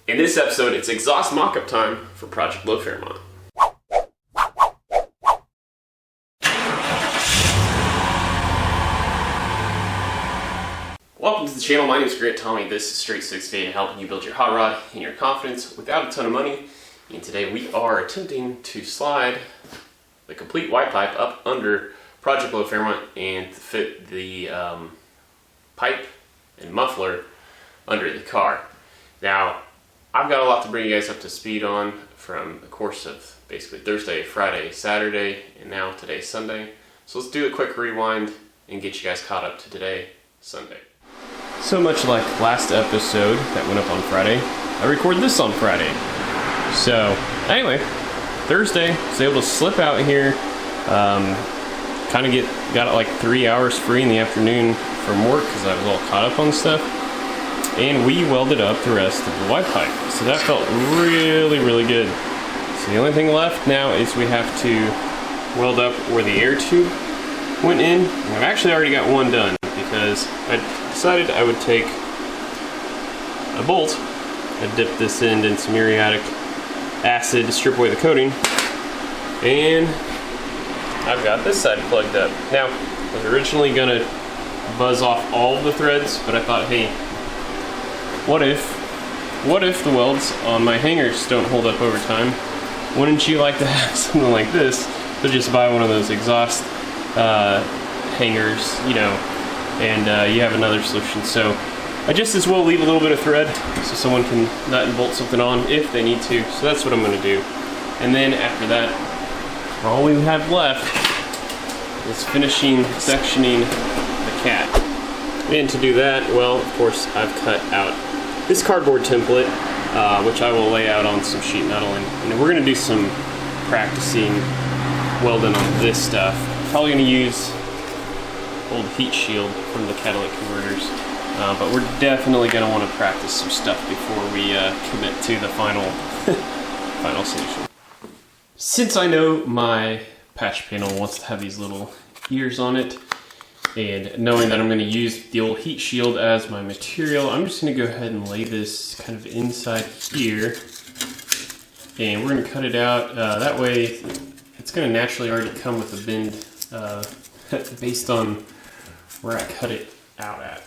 In this episode, it's exhaust mock-up time for Project Fairmont. Welcome to the channel. My name is Grant Tommy. This is Straight 6 helping you build your hot rod and your confidence without a ton of money. And today we are attempting to slide the complete white pipe up under Project Fairmont and fit the pipe and muffler under the car. Now, I've got a lot to bring you guys up to speed on from the course of basically Thursday, Friday, Saturday, and now today's Sunday. So let's do a quick rewind and get you guys caught up to today, Sunday. So much like last episode that went up on Friday, I recorded this on Friday. So anyway, Thursday, I was able to slip out here, kind of got like 3 hours free in the afternoon from work because I was all caught up on stuff. And we welded up the rest of the white pipe. So that felt really, really good. So the only thing left now is we have to weld up where the air tube went in. And I've actually already got one done because I decided I would take a bolt and dip this end in some muriatic acid to strip away the coating. And I've got this side plugged up. Now, I was originally gonna buzz off all of the threads, but I thought, hey, what if the welds on my hangers don't hold up over time? Wouldn't you like to have something like this? So just buy one of those exhaust hangers, you know, and you have another solution. So I just as well leave a little bit of thread so someone can nut and bolt something on if they need to. So that's what I'm going to do. And then after that, all we have left is finishing sectioning the cat. And to do that, well, of course, I've cut out this cardboard template, which I will lay out on some sheet metal, and we're going to do some practicing welding on this stuff. Probably going to use old heat shield from the catalytic converters, but we're definitely going to want to practice some stuff before we commit to the final solution. Since I know my patch panel wants to have these little ears on it, and knowing that I'm going to use the old heat shield as my material, I'm just going to go ahead and lay this kind of inside here, and we're going to cut it out. That way it's going to naturally already come with a bend based on where I cut it out at.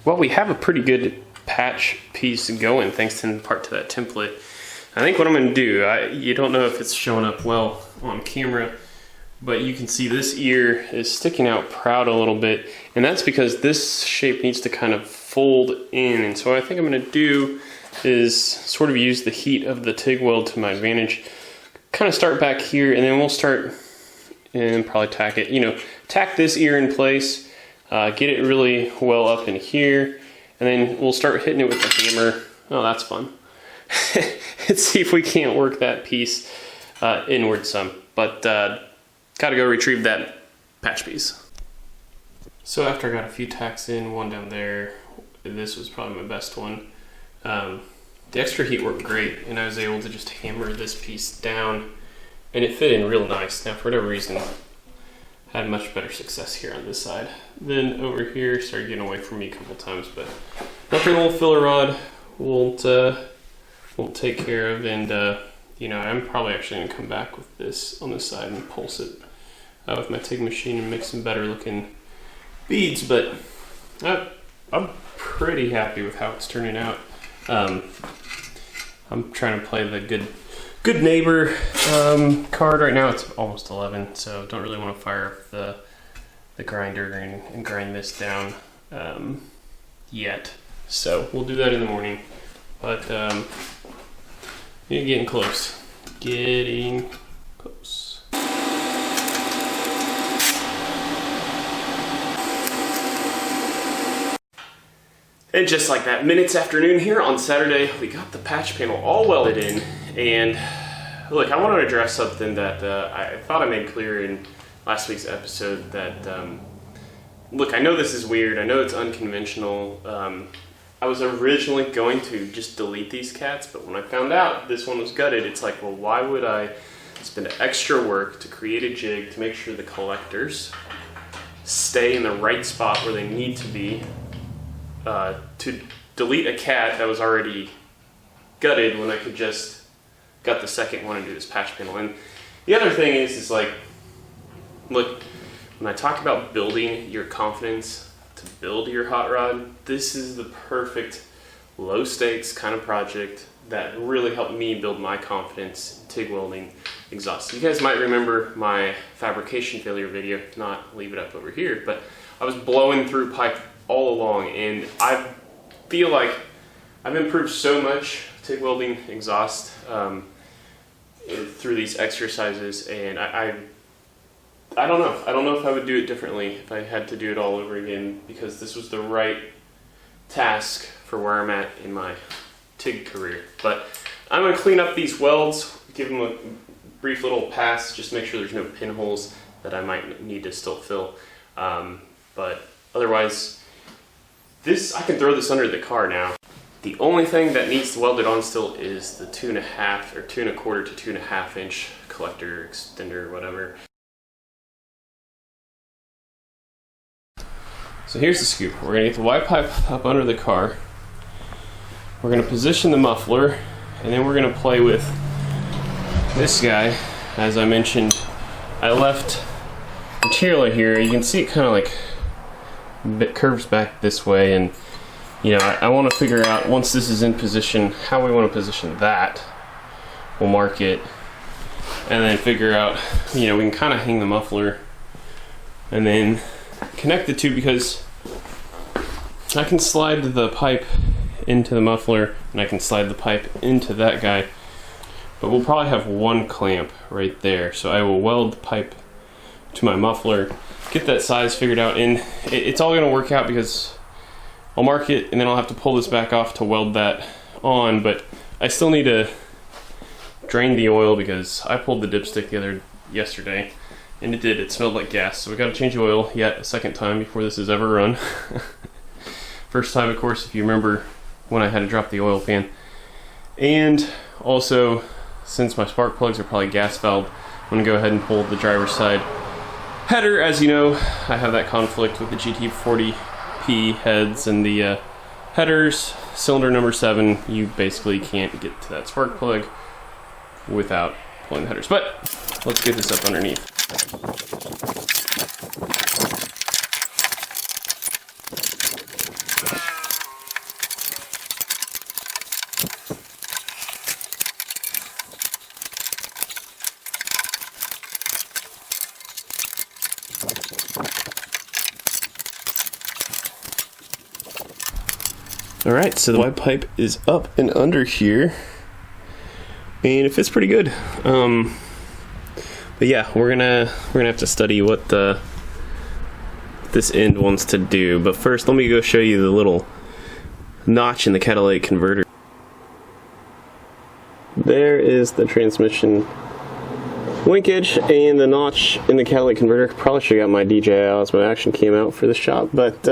Well, we have a pretty good patch piece going thanks in part to that template. I think what I'm going to do, you don't know if it's showing up well on camera, but you can see this ear is sticking out proud a little bit, and that's because this shape needs to kind of fold in. And so what I think I'm going to do is sort of use the heat of the TIG weld to my advantage. Kind of start back here, and then we'll start and probably tack it, tack this ear in place, get it really well up in here, and then we'll start hitting it with the hammer. Oh, that's fun. Let's see if we can't work that piece inward some, but gotta go retrieve that patch piece. So after I got a few tacks in, one down there, this was probably my best one. The extra heat worked great, and I was able to just hammer this piece down, and it fit in real nice. Now, for whatever reason, I had much better success here on this side. Then over here, started getting away from me a couple times, but nothing little filler rod won't take care of, and I'm probably actually gonna come back with this on this side and pulse it with my TIG machine and make some better looking beads, but I'm pretty happy with how it's turning out. I'm trying to play the good neighbor card right now. It's almost 11, so don't really want to fire up the grinder and grind this down yet. So we'll do that in the morning, but getting close. Getting close. And just like that, minutes after noon here on Saturday, we got the patch panel all welded in. And look, I want to address something that I thought I made clear in last week's episode that, look, I know this is weird. I know it's unconventional. I was originally going to just delete these cats, but when I found out this one was gutted, it's like, well, why would I spend extra work to create a jig to make sure the collectors stay in the right spot where they need to be, to delete a cat that was already gutted when I could just gut the second one and do this patch panel. And the other thing is like, look, when I talk about building your confidence to build your hot rod, this is the perfect low stakes kind of project that really helped me build my confidence in TIG welding exhaust. You guys might remember my fabrication failure video. If not, leave it up over here, but I was blowing through pipe all along, and I feel like I've improved so much TIG welding exhaust through these exercises, and I don't know. I don't know if I would do it differently if I had to do it all over again, because this was the right task for where I'm at in my TIG career. But I'm going to clean up these welds, give them a brief little pass, just make sure there's no pinholes that I might need to still fill. But otherwise, I can throw this under the car now. The only thing that needs welded on still is the 2.5 or 2.25 to 2.5 inch collector extender, whatever. So here's the scoop. We're gonna get the Y pipe up under the car. We're gonna position the muffler, and then we're gonna play with this guy. As I mentioned, I left material here. You can see it kind of like it curves back this way, and I want to figure out, once this is in position, how we want to position that. We'll mark it, and then figure out, we can kind of hang the muffler and then connect the two, because I can slide the pipe into the muffler and I can slide the pipe into that guy, but we'll probably have one clamp right there. So I will weld the pipe to my muffler, get that size figured out, and it's all going to work out because I'll mark it and then I'll have to pull this back off to weld that on, but I still need to drain the oil because I pulled the dipstick yesterday and it smelled like gas, so we got to change the oil yet a second time before this is ever run. First time, of course, if you remember when I had to drop the oil pan. And also, since my spark plugs are probably gas valve, I'm going to go ahead and pull the driver's side header. As you know, I have that conflict with the GT40P heads and the headers. Cylinder number 7, you basically can't get to that spark plug without pulling the headers. But let's get this up underneath. Alright, so the Y pipe is up and under here, and it fits pretty good. But But yeah, we're gonna have to study what this end wants to do. But first, let me go show you the little notch in the catalytic converter. There is the transmission linkage and the notch in the catalytic converter. Probably should have got my DJI Osmo Action cam out for this shop, but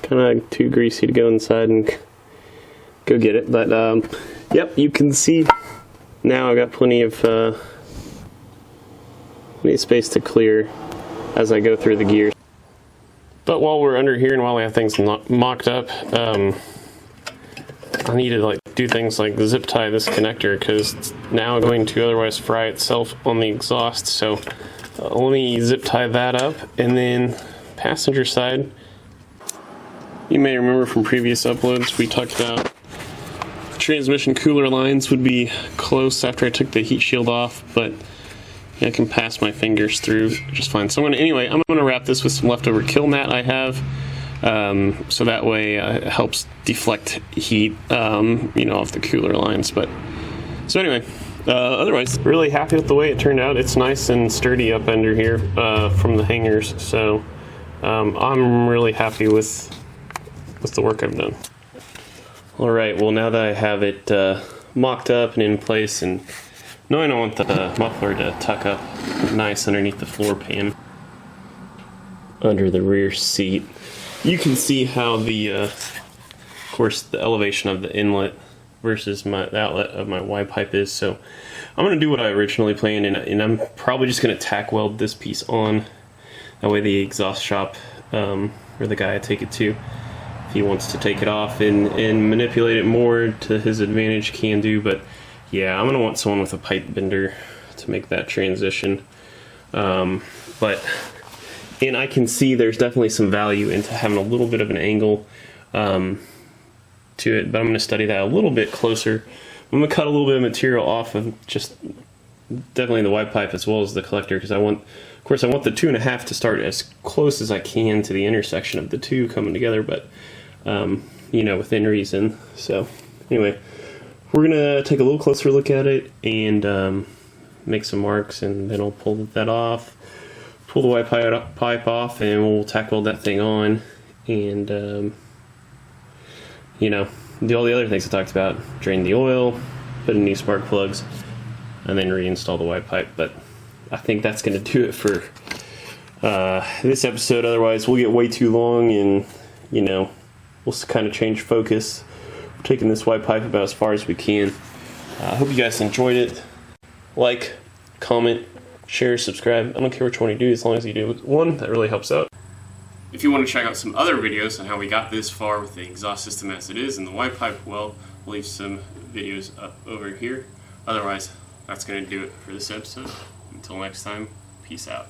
kind of too greasy to go inside and go get it. But yep, you can see now I've got plenty of space to clear as I go through the gears. But while we're under here and while we have things mocked up, I need to like do things like zip tie this connector, because it's now going to otherwise fry itself on the exhaust. So let me zip tie that up. And then passenger side, you may remember from previous uploads we talked about transmission cooler lines would be close after I took the heat shield off, but I can pass my fingers through just fine. So I'm gonna wrap this with some leftover kill mat I have, so that way it helps deflect heat, off the cooler lines. But so anyway, otherwise, really happy with the way it turned out. It's nice and sturdy up under here from the hangers. So I'm really happy with the work I've done. All right, well, now that I have it mocked up and in place, and knowing I want the muffler to tuck up nice underneath the floor pan under the rear seat, you can see how of course, the elevation of the inlet versus the outlet of my Y-pipe is. So I'm going to do what I originally planned, and I'm probably just going to tack weld this piece on. That way the exhaust shop, or the guy I take it to, if he wants to take it off and manipulate it more to his advantage, can do. But yeah, I'm gonna want someone with a pipe bender to make that transition. And I can see there's definitely some value into having a little bit of an angle to it, but I'm gonna study that a little bit closer. I'm gonna cut a little bit of material off of just definitely the Y-pipe as well as the collector, because I want the 2.5 to start as close as I can to the intersection of the two coming together, but within reason. So anyway, we're gonna take a little closer look at it and make some marks, and then I'll pull that off, pull the Y-pipe off, and we'll tack weld that thing on, and do all the other things I talked about: drain the oil, put in new spark plugs, and then reinstall the Y-pipe. But I think that's going to do it for this episode. Otherwise, we'll get way too long, and we'll kind of change focus. We're taking this Y-pipe about as far as we can. I hope you guys enjoyed it. Like, comment, share, subscribe. I don't care which one you do, as long as you do one. That really helps out. If you want to check out some other videos on how we got this far with the exhaust system as it is and the Y-pipe, well, we'll leave some videos up over here. Otherwise, that's going to do it for this episode. Until next time, peace out.